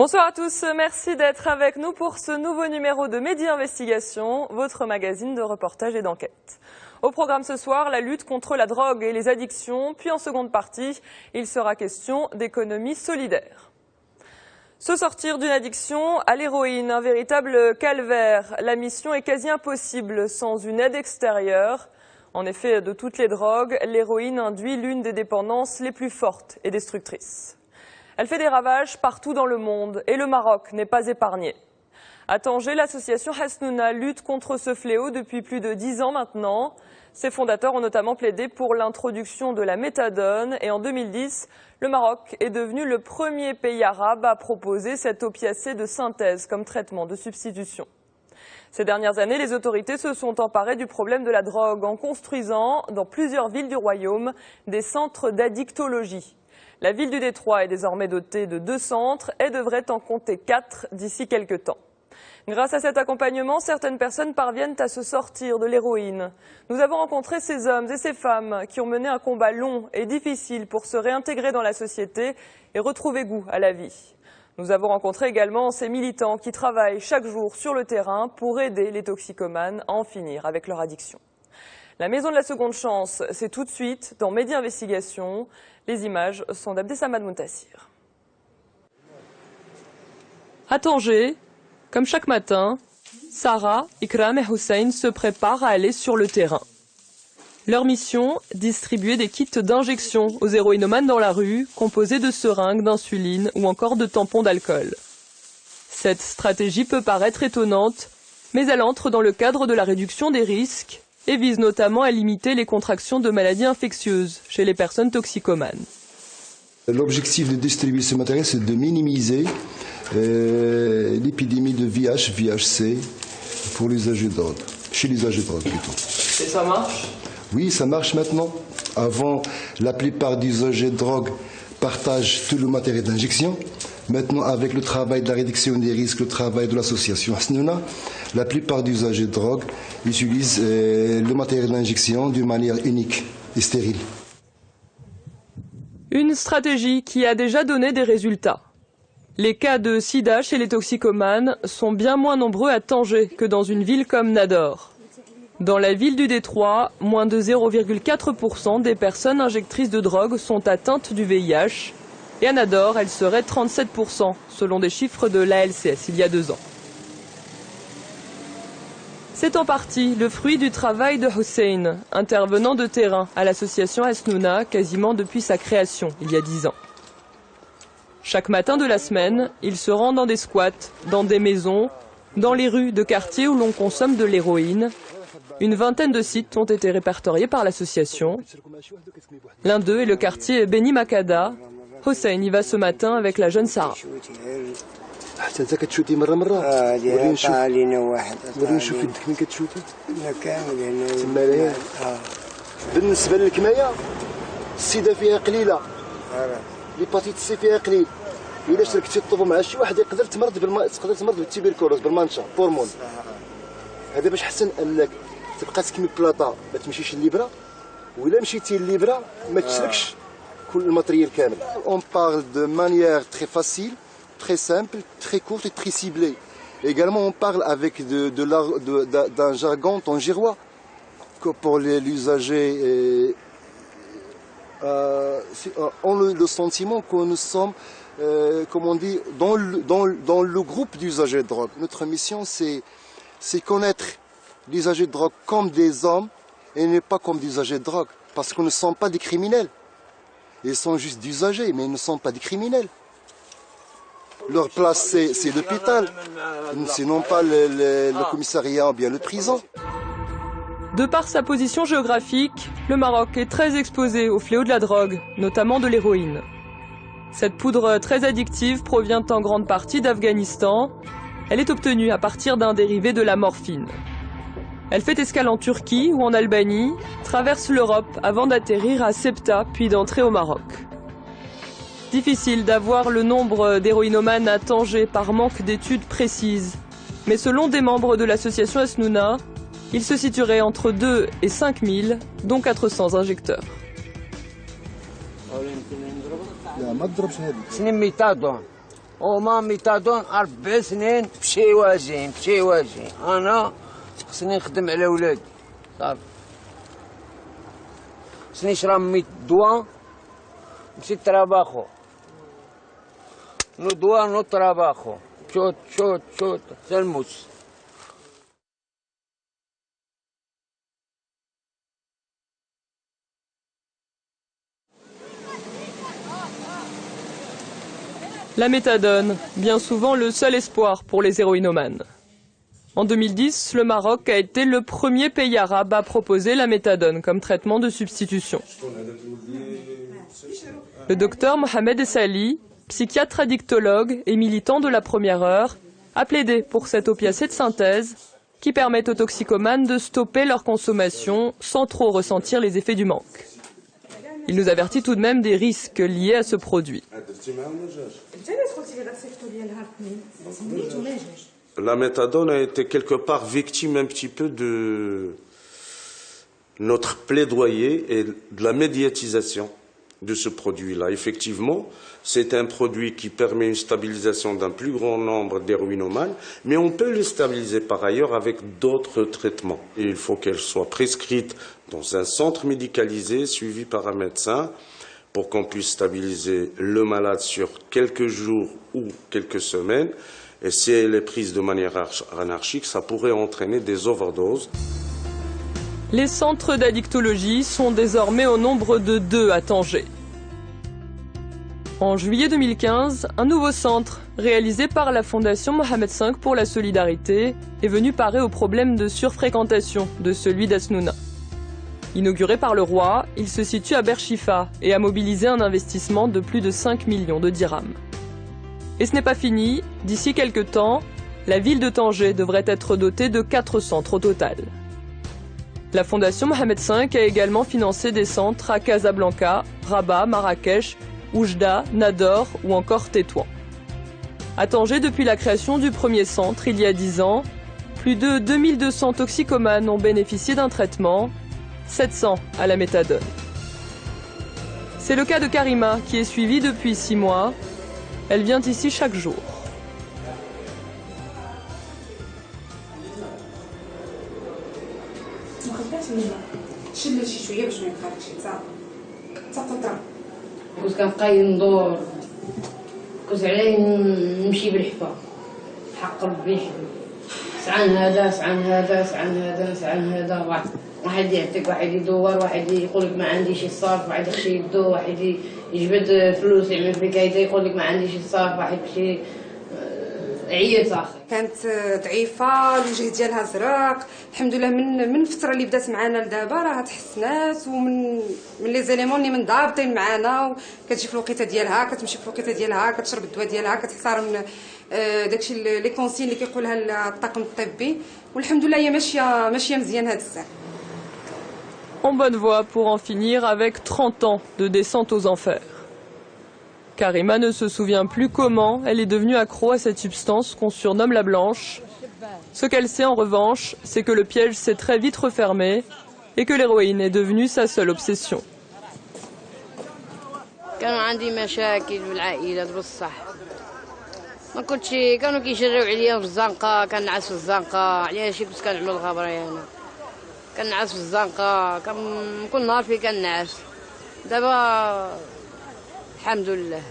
Bonsoir à tous, merci d'être avec nous pour ce nouveau numéro de Mehdi Investigation, votre magazine de reportage et d'enquête. Au programme ce soir, la lutte contre la drogue et les addictions, puis en seconde partie, il sera question d'économie solidaire. Se sortir d'une addiction à l'héroïne, un véritable calvaire. La mission est quasi impossible sans une aide extérieure. En effet, de toutes les drogues, l'héroïne induit l'une des dépendances les plus fortes et destructrices. Elle fait des ravages partout dans le monde et le Maroc n'est pas épargné. À Tanger, l'association Hasnouna lutte contre ce fléau depuis plus de 10 ans maintenant. Ses fondateurs ont notamment plaidé pour l'introduction de la méthadone et en 2010, le Maroc est devenu le premier pays arabe à proposer cet opiacé de synthèse comme traitement de substitution. Ces dernières années, les autorités se sont emparées du problème de la drogue en construisant dans plusieurs villes du royaume des centres d'addictologie. La ville du Détroit est désormais dotée de 2 centres et devrait en compter 4 d'ici quelques temps. Grâce à cet accompagnement, certaines personnes parviennent à se sortir de l'héroïne. Nous avons rencontré ces hommes et ces femmes qui ont mené un combat long et difficile pour se réintégrer dans la société et retrouver goût à la vie. Nous avons rencontré également ces militants qui travaillent chaque jour sur le terrain pour aider les toxicomanes à en finir avec leur addiction. La maison de la seconde chance, c'est tout de suite dans Mehdi Investigation. Les images sont d'Abdessamad Moutassir. À Tanger, comme chaque matin, Sarah, Ikram et Hussein se préparent à aller sur le terrain. Leur mission, distribuer des kits d'injection aux héroïnomanes dans la rue, composés de seringues, d'insuline ou encore de tampons d'alcool. Cette stratégie peut paraître étonnante, mais elle entre dans le cadre de la réduction des risques et vise notamment à limiter les contractions de maladies infectieuses chez les personnes toxicomanes. L'objectif de distribuer ce matériel, c'est de minimiser l'épidémie de VIH, VIH-C pour l'usage de drogue, chez l'usage de drogue plutôt. Et ça marche ? Oui, ça marche maintenant. Avant, la plupart des usagers de drogue partagent tout le matériel d'injection. Maintenant, avec le travail de la réduction des risques, le travail de l'association Hasnouna, la plupart des usagers de drogue utilisent le matériel d'injection d'une manière unique et stérile. Une stratégie qui a déjà donné des résultats. Les cas de sida chez les toxicomanes sont bien moins nombreux à Tanger que dans une ville comme Nador. Dans la ville du Détroit, moins de 0,4% des personnes injectrices de drogue sont atteintes du VIH. Et à Nador, elle serait 37%, selon des chiffres de l'ALCS il y a 2 ans. C'est en partie le fruit du travail de Hussein, intervenant de terrain à l'association Hasnouna quasiment depuis sa création il y a 10 ans. Chaque matin de la semaine, il se rend dans des squats, dans des maisons, dans les rues de quartiers où l'on consomme de l'héroïne. Une vingtaine de sites ont été répertoriés par l'association. L'un d'eux est le quartier Beni Makada. Hussein y va ce matin avec la jeune Sarah. حتى انت كتشوتي مره وريني نشوف يدك من كتشوتي تما ليه بالنسبه للكمايه السيده فيها قليله ليباتيت سي فيها قليل الا شركتي الطوب مع شي واحد يقدر تمرض بالتيبركلوز بالمانشا هرمون هذا باش حسن انك تبقى تكمل بلاطا ما تمشيش الليبره ولا مشيتي الليبره ما تشركش كل الماتريال كامل اون بارل دو مانيير تري فاسيل très simple, très courte et très ciblée. Également, on parle avec d'un jargon tangérois que pour l'usager. On a le sentiment que nous sommes, comme on dit, dans le groupe d'usagers de drogue. Notre mission, c'est connaître les usagers de drogue comme des hommes et ne pas comme des usagers de drogue. Parce que nous ne sommes pas des criminels. Ils sont juste des usagers, mais ils ne sont pas des criminels. Leur place, c'est l'hôpital, sinon pas le commissariat ou bien le prison. De par sa position géographique, le Maroc est très exposé au fléau de la drogue, notamment de l'héroïne. Cette poudre très addictive provient en grande partie d'Afghanistan. Elle est obtenue à partir d'un dérivé de la morphine. Elle fait escale en Turquie ou en Albanie, traverse l'Europe avant d'atterrir à Ceuta puis d'entrer au Maroc. Difficile d'avoir le nombre d'héroïnomanes à Tanger par manque d'études précises. Mais selon des membres de l'association Hasnouna, il se situerait entre 2 et 5 000, dont 400 injecteurs. وما ميتادون 4 سنين بشي واجهين انا خصني نخدم على ولادي صافي خصني نشرب 100 دواء نمشي تراباخو نو دواء نو تراباخو شوت حتى الموت. La méthadone, bien souvent le seul espoir pour les héroïnomanes. En 2010, le Maroc a été le premier pays arabe à proposer la méthadone comme traitement de substitution. Le docteur Mohamed Essali, psychiatre addictologue et militant de la première heure, a plaidé pour cet opiacé de synthèse qui permet aux toxicomanes de stopper leur consommation sans trop ressentir les effets du manque. Il nous avertit tout de même des risques liés à ce produit. La méthadone a été quelque part victime un petit peu de notre plaidoyer et de la médiatisation de ce produit-là. Effectivement, c'est un produit qui permet une stabilisation d'un plus grand nombre d'héroïnomanes, mais on peut les stabiliser par ailleurs avec d'autres traitements. Et il faut qu'elle soit prescrite dans un centre médicalisé, suivi par un médecin, pour qu'on puisse stabiliser le malade sur quelques jours ou quelques semaines. Et si elle est prise de manière anarchique, ça pourrait entraîner des overdoses. Les centres d'addictologie sont désormais au nombre de 2 à Tanger. En juillet 2015, un nouveau centre, réalisé par la Fondation Mohamed V pour la Solidarité, est venu parer au problème de surfréquentation de celui d'Asnouna. Inauguré par le roi, il se situe à Bershifa et a mobilisé un investissement de plus de 5 millions de dirhams. Et ce n'est pas fini, d'ici quelques temps, la ville de Tanger devrait être dotée de 4 centres au total. La Fondation Mohamed V a également financé des centres à Casablanca, Rabat, Marrakech, Oujda, Nador ou encore Tétouan. À Tanger, depuis la création du premier centre il y a 10 ans, plus de 2200 toxicomanes ont bénéficié d'un traitement, 700 à la méthadone. C'est le cas de Karima qui est suivie depuis 6 mois. Elle vient ici chaque jour. كنت كنبقى ندور كنت عليه نمشي بالحفا حق ربي سعان هذا واحد يعطيك واحد يدور واحد يقول لك ما عنديش الصرف واحد يخشي يدو واحد يجبد فلوس يعمل فيك هيدا يقول لك ما عنديش الصرف واحد يمشي عيات اخر. كانت ضعيفه الوجه ديالها زرق الحمد لله من الفتره اللي بدات معنا لدابا راه تحسنات ومن لي زيليمون اللي من ضابطين معنا وكتجي في الوقيته ديالها كتمشي في الوقيته ديالها كتشرب الدواء ديالها كتحترم داكشي لي كونسين اللي كيقولها الطاقم الطبي والحمد لله هي ماشيه مزيان هاد الساعه. En bonne voie pour en finir avec 30 ans de descente aux enfers. Karima ne se souvient plus comment elle est devenue accro à cette substance qu'on surnomme la blanche. Ce qu'elle sait en revanche, c'est que le piège s'est très vite refermé et que l'héroïne est devenue sa seule obsession. كانوا عندي مشاكل بالعائلة بصح ما كنتش كانوا كيجريو عليا في الزنقة كنعس في الزنقة علاش كنت كنعمل الغبرية انا كنعس في الزنقة كل نهار في كنعس دابا الحمد لله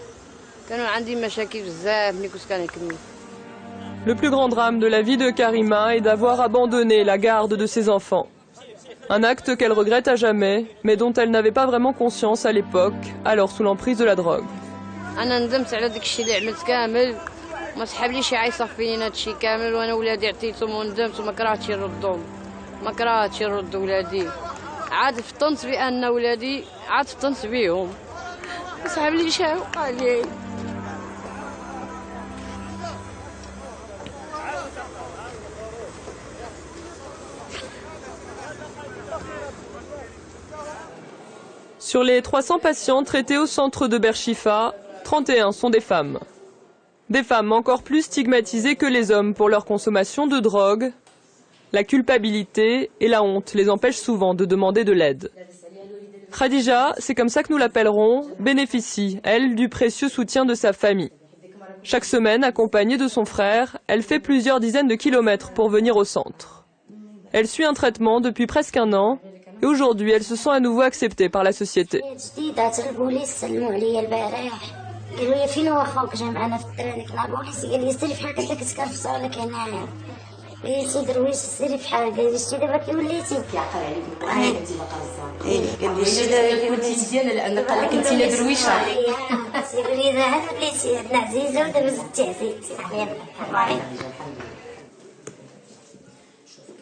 كانوا عندي مشاكل بزاف ملي كنت كنكمل. Le plus grand drame de la vie de Karima est d'avoir abandonné la garde de ses enfants. Un acte qu'elle regrette à jamais, mais dont elle n'avait pas vraiment conscience à l'époque, alors sous l'emprise de la drogue. أنا ندمت على داك الشيء اللي عملت كامل ما سحبليش يصفيني هذا الشيء كامل وانا ولادي عطيتهم وندمت وما كرهتش نردهم ما كرهتش نرد ولادي عاد فطنت بأن ولادي عاد فطنت بيهم ما سحبليش وقع لي. Sur les 300 patients traités au centre de Bershifa, 31 sont des femmes. Des femmes encore plus stigmatisées que les hommes pour leur consommation de drogue. La culpabilité et la honte les empêchent souvent de demander de l'aide. Khadija, c'est comme ça que nous l'appellerons, bénéficie, elle, du précieux soutien de sa famille. Chaque semaine, accompagnée de son frère, elle fait plusieurs dizaines de kilomètres pour venir au centre. Elle suit un traitement depuis presque un an et aujourd'hui, elle se sent à nouveau acceptée par la société.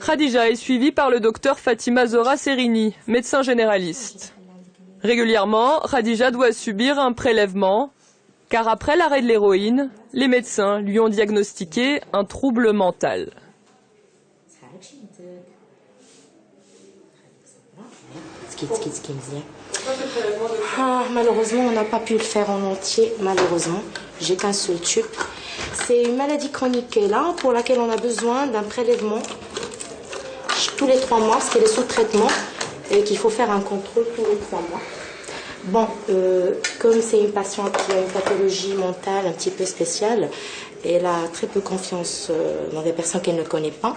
Khadija est suivie par le docteur Fatima Zora Serini, médecin généraliste. Régulièrement, Khadija doit subir un prélèvement, car après l'arrêt de l'héroïne, les médecins lui ont diagnostiqué un trouble mental. Malheureusement, on n'a pas pu le faire en entier, malheureusement. J'ai qu'un seul tube. C'est une maladie chronique là, pour laquelle on a besoin d'un prélèvement tous les 3 mois, parce qu'elle est sous traitement et qu'il faut faire un contrôle tous les 3 mois. Bon, comme c'est une patiente qui a une pathologie mentale un petit peu spéciale, elle a très peu confiance dans des personnes qu'elle ne connaît pas.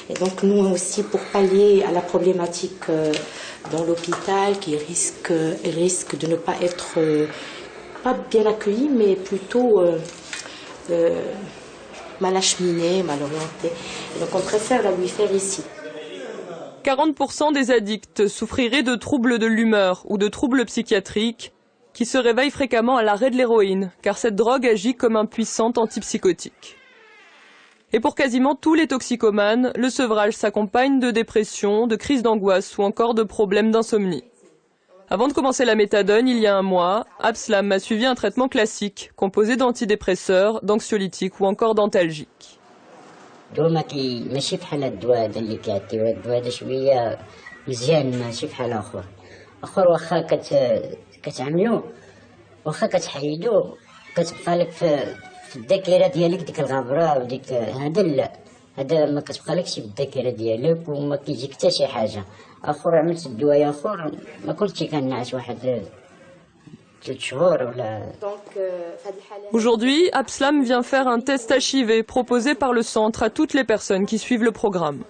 Et donc nous aussi, pour pallier à la problématique dans l'hôpital, qui risque de ne pas être pas bien accueillie, mais plutôt mal acheminée, mal orientée. Et donc on préfère la lui faire ici. 40% des addicts souffriraient de troubles de l'humeur ou de troubles psychiatriques qui se réveillent fréquemment à l'arrêt de l'héroïne, car cette drogue agit comme un puissant antipsychotique. Et pour quasiment tous les toxicomanes, le sevrage s'accompagne de dépression, de crises d'angoisse ou encore de problèmes d'insomnie. Avant de commencer la méthadone, il y a un mois, Abslam a suivi un traitement classique, composé d'antidépresseurs, d'anxiolytiques ou encore d'antalgiques. ماشي بحال الدواء هذا اللي كيعطيو، الدواء هذا شويه مزيان ماشي بحال اخر واخا كتعملو واخا كتحيدو كتبقى لك في الذاكره ديالك ديك الغبره وديك هذا لا، هذا ما كتبقى لكش في الذاكره ديالك وما كيجيك حتى شي حاجه. اخر عملت الدواء اخر ما كنتش كنعس واحد 3 شهور ولا. Aujourd'hui, Abslam vient faire un test HIV proposé par le centre à toutes les personnes qui suivent le programme.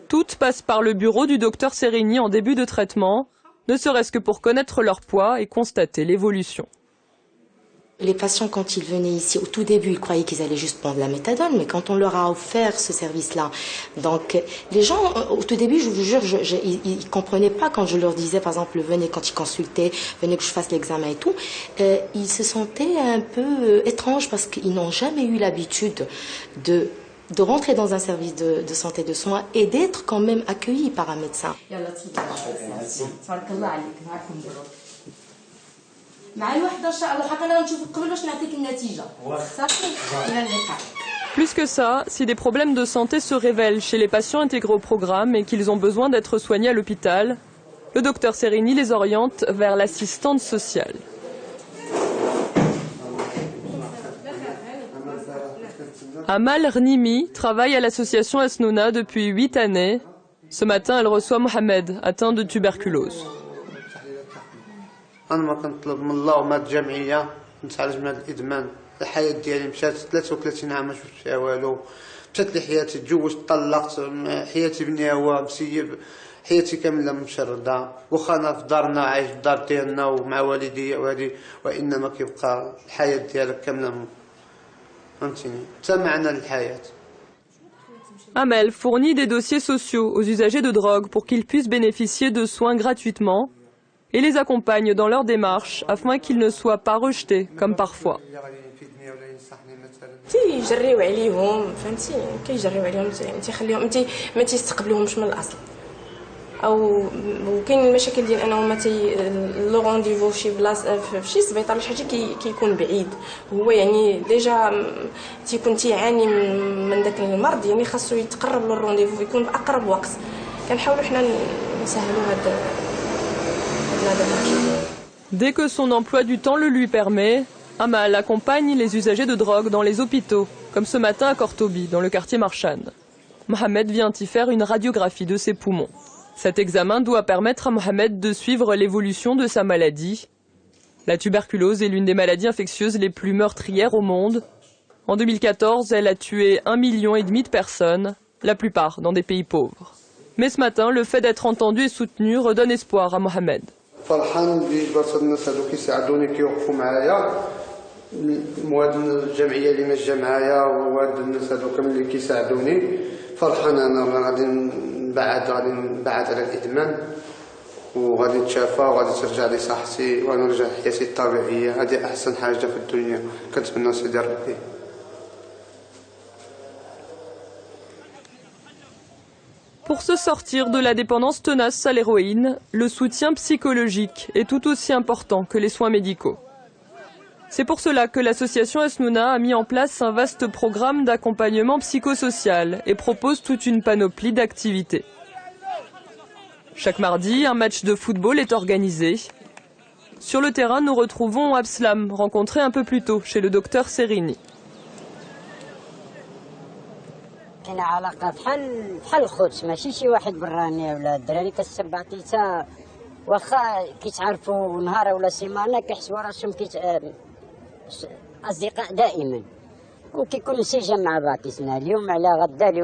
Toutes passent par le bureau du docteur Serini en début de traitement, ne serait-ce que pour connaître leur poids et constater l'évolution. Les patients, quand ils venaient ici, au tout début, ils croyaient qu'ils allaient juste prendre la méthadone, mais quand on leur a offert ce service-là, donc les gens, au tout début, je vous jure, ils comprenaient pas quand je leur disais, par exemple, venez quand ils consultaient, venez que je fasse l'examen et tout, ils se sentaient un peu étranges parce qu'ils n'ont jamais eu l'habitude de rentrer dans un service de santé de soins et d'être quand même accueillis par un médecin. Plus que ça, si des problèmes de santé se révèlent chez les patients intégrés au programme et qu'ils ont besoin d'être soignés à l'hôpital, le docteur Serini les oriente vers l'assistante sociale. Amal Rnimi travaille à l'association Asnouna depuis 8 années. Ce matin, elle reçoit Mohamed, atteint de tuberculose. انا ما كنطلب من الله وما الجمعيه نتعالج من هذا الادمان. الحياه ديالي مشات 33 عام ما شفت فيها والو، مشات لي حياتي، تزوجت طلقت، حياتي بني هو مسيب، حياتي كامله مشرده، واخا انا في دارنا عايش في الدار ديالنا ومع والدي وهذه، وانما كيبقى الحياه ديالك كامله فهمتيني حتى معنى للحياه. Amel fournit des dossiers sociaux aux usagers de drogue pour qu'ils puissent bénéficier de soins gratuitement et les accompagne dans leur démarche afin qu'ils ne soient pas rejetés comme parfois. تيجريو عليهم فهمتي، كيجريو عليهم تيخليهم ما تيستقبلوهمش من الاصل، او كاين المشاكل ديال انهم لو رونديفو في شي بلاصه في شي سبيطار شي حاجه كيكون بعيد، هو يعني ديجا تيكون تيعاني من داك المرض، يعني خاصو يتقرب له الرونديفو يكون باقرب وقت. كنحاولوا حنا نسهلوا هذا. Dès que son emploi du temps le lui permet, Amal accompagne les usagers de drogue dans les hôpitaux, comme ce matin à Kortobi, dans le quartier Marshan. Mohamed vient y faire une radiographie de ses poumons. Cet examen doit permettre à Mohamed de suivre l'évolution de sa maladie. La tuberculose est l'une des maladies infectieuses les plus meurtrières au monde. En 2014, elle a tué 1,5 million de personnes, la plupart dans des pays pauvres. Mais ce matin, le fait d'être entendu et soutenu redonne espoir à Mohamed. فرحان ببرصة الناس هادو كيساعدوني كيوقفوا معايا وهاد الجمعيه اللي ماشيه معايا وهاد الناس هادو كاملين اللي كيساعدوني فرحان انا غادي نبعد على الادمان وغادي نتشافى وغادي ترجع لي صحتي ونرجع لحياتي الطبيعيه. هذه احسن حاجه في الدنيا كنتمنى سيدي ربي. Pour se sortir de la dépendance tenace à l'héroïne, le soutien psychologique est tout aussi important que les soins médicaux. C'est pour cela que l'association Asnouna a mis en place un vaste programme d'accompagnement psychosocial et propose toute une panoplie d'activités. Chaque mardi, un match de football est organisé. Sur le terrain, nous retrouvons Abslam, rencontré un peu plus tôt chez le docteur Serini. كاين علاقة بحال الخوت ماشي شي واحد براني ولا الدراري كتسبعتي حتى واخا كيتعرفوا نهار ولا سيمانه كيحسبوا راسهم اصدقاء دائما وكيكون انسجام مع بعضياتنا اليوم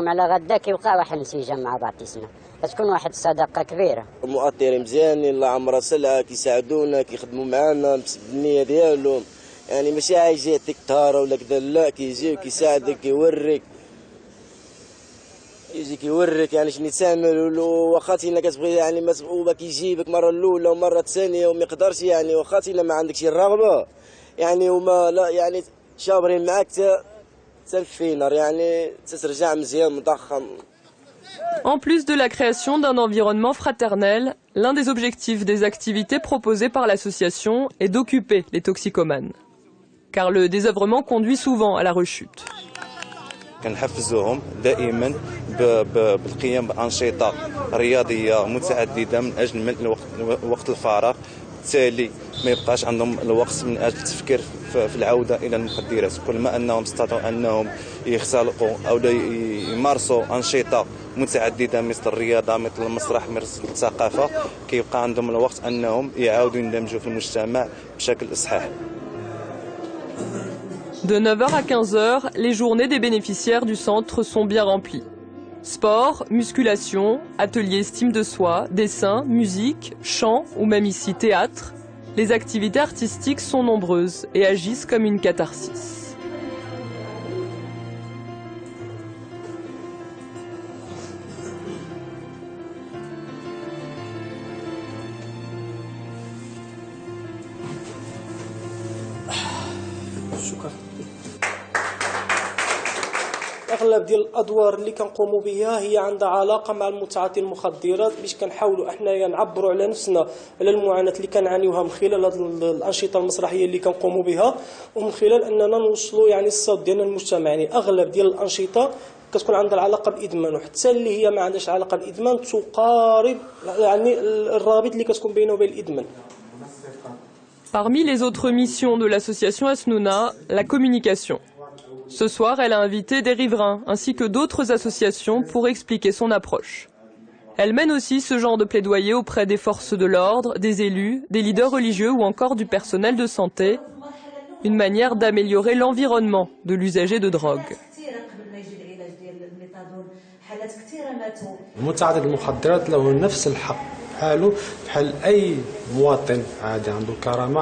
على غدا كيوقع واحد الانسجام مع بعضياتنا كتكون واحد الصداقه كبيره. المؤطرين مزيانين الله عمرها سلعه كيساعدونا كيخدموا معنا بالنيه ديالهم يعني ماشي عايز يعطيك طهاره ولا كذا لا كيجي وكيساعدك كيوريك يجي كيوريك يعني شنو تعمل واخا تينا كتبغي يعني ما كيجيبك مره الاولى ومره الثانيه وما يقدرش يعني واخا تينا ما عندكش الرغبه يعني وما لا يعني شابرين معاك حتى الفينر يعني ترجع مزيان مضخم. En plus de la création d'un environnement fraternel, l'un des objectifs des activités proposées par l'association est d'occuper les toxicomanes. Car le désœuvrement conduit souvent à la rechute. كنحفزوهم دائما بالقيام بأنشطة رياضية متعددة من أجل ملء وقت الفراغ، بالتالي ما يبقاش عندهم الوقت من أجل التفكير في العودة إلى المخدرات. كل ما أنهم استطاعوا أنهم يختلقوا أو يمارسوا أنشطة متعددة مثل الرياضة مثل المسرح مثل الثقافة كيبقى عندهم الوقت أنهم يعاودوا يندمجوا في المجتمع بشكل صحيح. De 9h à 15h, les journées des bénéficiaires du centre sont bien remplies. Sport, musculation, ateliers estime de soi, dessin, musique, chant ou même ici théâtre, les activités artistiques sont nombreuses et agissent comme une catharsis. اغلب ديال الادوار اللي كنقوموا بها هي عندها علاقه مع المتعاطي المخدرات باش كنحاولوا احنايا نعبروا على نفسنا على المعاناه اللي كنعانيوها من خلال هذه الانشطه المسرحيه اللي كنقوموا بها ومن خلال اننا نوصلوا يعني الصوت ديالنا للمجتمع. يعني اغلب ديال الانشطه كتكون عندها العلاقه بالادمان وحتى اللي هي ما عندهاش علاقه بالادمان تقارب يعني الرابط اللي كتكون بينه وبين الادمان. Parmi les autres missions de l'association Asnouna, la communication. Ce soir, elle a invité des riverains ainsi que d'autres associations pour expliquer son approche. Elle mène aussi ce genre de plaidoyer auprès des forces de l'ordre, des élus, des leaders religieux ou encore du personnel de santé. Une manière d'améliorer l'environnement de l'usager de drogue. المتعاطي المخدرات له نفس الحق حاله بحال اي مواطن عادي عنده كرامه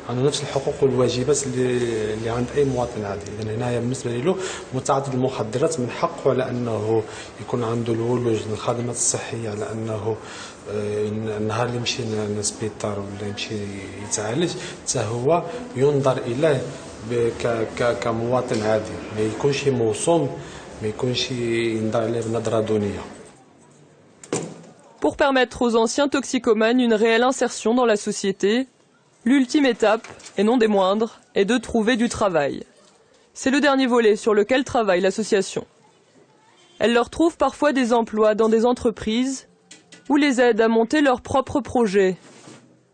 عنده نفس الحقوق والواجبات اللي عند اي مواطن عادي. اذا هنايا بالنسبه له متعاطي المخدرات من حقه على انه يكون عنده الولوج للخدمات الصحيه على انه النهار اللي يمشي للسبيطار ولا يمشي يتعالج حتى هو ينظر اليه كمواطن عادي ما يكونش موصوم ما يكونش ينظر عليه بنظره دونيه. Pour permettre aux anciens toxicomanes une réelle insertion dans la société, l'ultime étape, et non des moindres, est de trouver du travail. C'est le dernier volet sur lequel travaille l'association. Elle leur trouve parfois des emplois dans des entreprises ou les aide à monter leurs propres projets.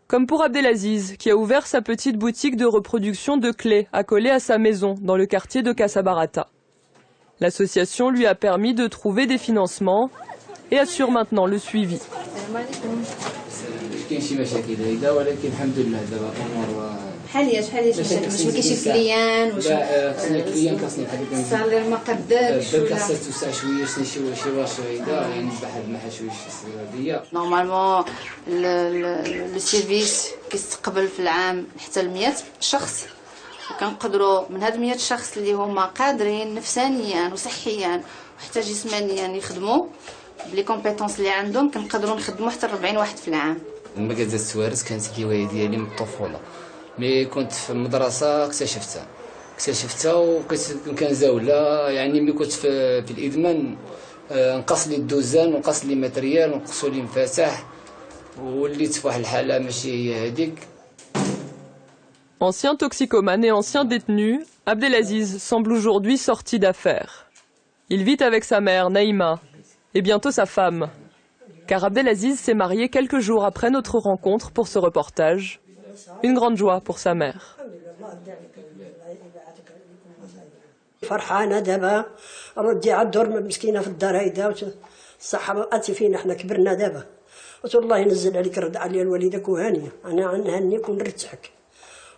Comme pour Abdelaziz, qui a ouvert sa petite boutique de reproduction de clés accolée à sa maison dans le quartier de Casabarata. L'association lui a permis de trouver des financements et assure maintenant le suivi. كاين شي مشاكل هيدا ولكن الحمد لله دابا الامور شحال باش ما كاينش الكليان واش الكليان كاصني حبيبي السالير ما قداش ولا توسع شويه شي واحد يعني بحال ما حشويش السعوديه. نورمالمون لو سيرفيس كيستقبل في العام حتى ل 100 شخص، وكنقدروا من هاد 100 شخص اللي هما قادرين نفسانيا وصحيا وحتى جسمانيا يخدموا بلي كومبيتونس اللي عندهم، كنقدروا نخدموا حتى 40 واحد في العام. المجازات السوارز كانت الهوايه ديالي من الطفوله، مي كنت في المدرسه اكتشفتها وكنزاولها. يعني ملي كنت في الادمان نقص لي الدوزان ونقص لي ماتريال ونقصوا لي مفاتح وليت في واحد الحاله ماشي هي هذيك. Ancien toxicomane et ancien détenu, Abdelaziz semble aujourd'hui sorti d'affaires. Il vit avec sa mère, Naïma, et bientôt sa femme. Car Abdelaziz s'est marié quelques jours après notre rencontre pour ce reportage. Une grande joie pour sa mère. فرحانة دابا ردي عاد دور مسكينة في الدار هيدا الصحة بقاتي فينا حنا كبرنا دابا قلت والله ينزل عليك الرضا عليا الوالدك وهانية أنا نهنيك ونرتحك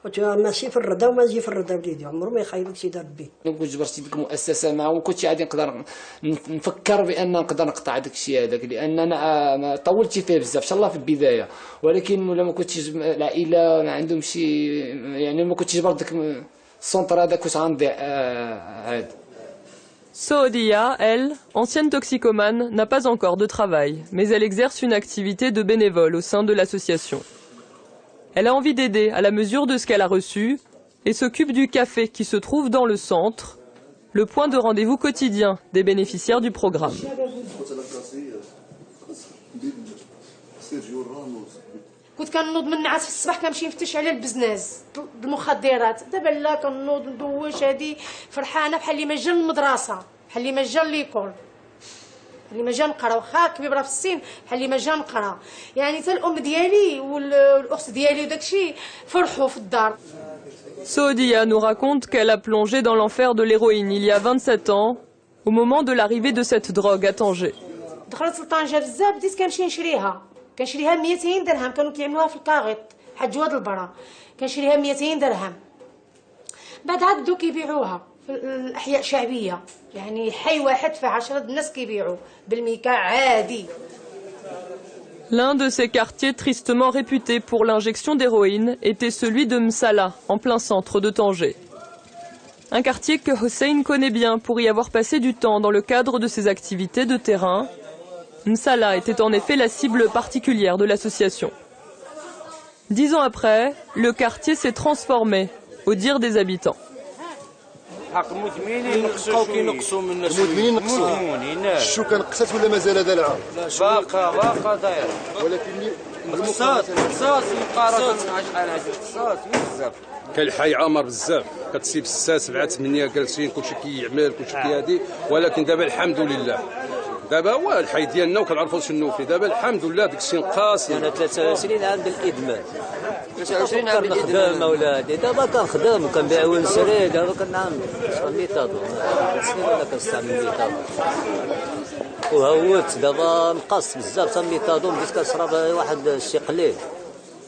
قلت ماشي في الرضا وماشي في الرضا وليدي عمره ما يخيلك سيدي ربي. لو كنت جبرتي ديك المؤسسة معه كنت عادي نقدر نفكر بأن نقدر نقطع داك الشيء هذاك، لأن أنا طولت فيه بزاف إن شاء الله في البداية، ولكن لما كنتش العائلة ما عندهم شي يعني ما كنتش جبرت داك السونتر هذاك كنت غنضيع عاد. Sodia, elle, ancienne toxicomane, n'a pas encore de travail, mais elle exerce une activité de bénévole au sein de l'association. Elle a envie d'aider à la mesure de ce qu'elle a reçu et s'occupe du café qui se trouve dans le centre, le point de rendez-vous quotidien des bénéficiaires du programme. كنت كنوض من النعاس في الصباح كنمشي نفتش على البزناز بالمخدرات، دابا لا كنوض ندوش هادي فرحانه بحال اللي ما جا المدرسه، بحال اللي ما جا ليكول، اللي ما جا نقرا، واخا كبيره في السن بحال اللي ما جا نقرا. يعني حتى الام ديالي والاخت ديالي وداكشي فرحوا في الدار. Sodia nous raconte qu'elle a plongé dans l'enfer de l'héroïne il y a 27 ans, au moment de l'arrivée de cette drogue à Tanger. دخلت لطنجة بزاف، بديت كنمشي نشريها 200 درهم، كانوا كيعملوها في القاغط حد جواد البرا، كنشريها 200 درهم. بعد عاد بداو كيبيعوها في الاحياء الشعبيه، يعني حي واحد فيه 10 الناس كيبيعوا بالميكا عادي. L'un de ces quartiers tristement réputés pour l'injection d'héroïne était celui de Msala, en plein centre de Tanger. Un quartier que Hossein connaît bien pour y avoir passé du temps dans le cadre de ses activités de terrain. Msala était en effet la cible particulière de l'association. 10 ans après, le quartier s'est transformé, au dire des habitants. حق المدمنين بقاو كينقصوا من الناس. المدمنين نقصوا. الشوكه نقصت ولا مازال هذا العام؟ باقا داير. ولكن نقصات مقارنه مع شحال هادي نقصات بزاف. كان الحي عامر بزاف، كتصيب 6 7 8 جالسين كلشي كيعمل كلشي كيهادي، ولكن دابا الحمد لله دابا هو الحي ديالنا وكنعرفوا شنو فيه، دابا الحمد لله داك الشيء نقاص. انا 23 عام الادمان، 23 عام الادمان اولادي، دابا كنخدم وكنبيع ونشري، دابا كنعمل ميتادون، سنين ولا كنستعمل ميتادون وهوت دابا نقص بزاف تا ميتادون، بديت كنشرب واحد شي قليل.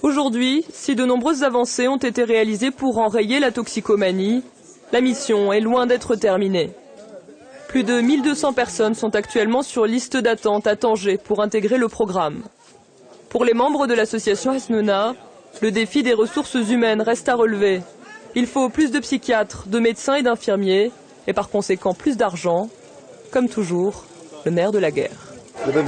Aujourd'hui, si de nombreuses avancées ont été réalisées pour enrayer la toxicomanie, la mission est loin d'être terminée. Plus de 1200 personnes sont actuellement sur liste d'attente à Tanger pour intégrer le programme. Pour les membres de l'association Hasnouna, le défi des ressources humaines reste à relever. Il faut plus de psychiatres, de médecins et d'infirmiers, et par conséquent plus d'argent. Comme toujours, le nerf de la guerre. لا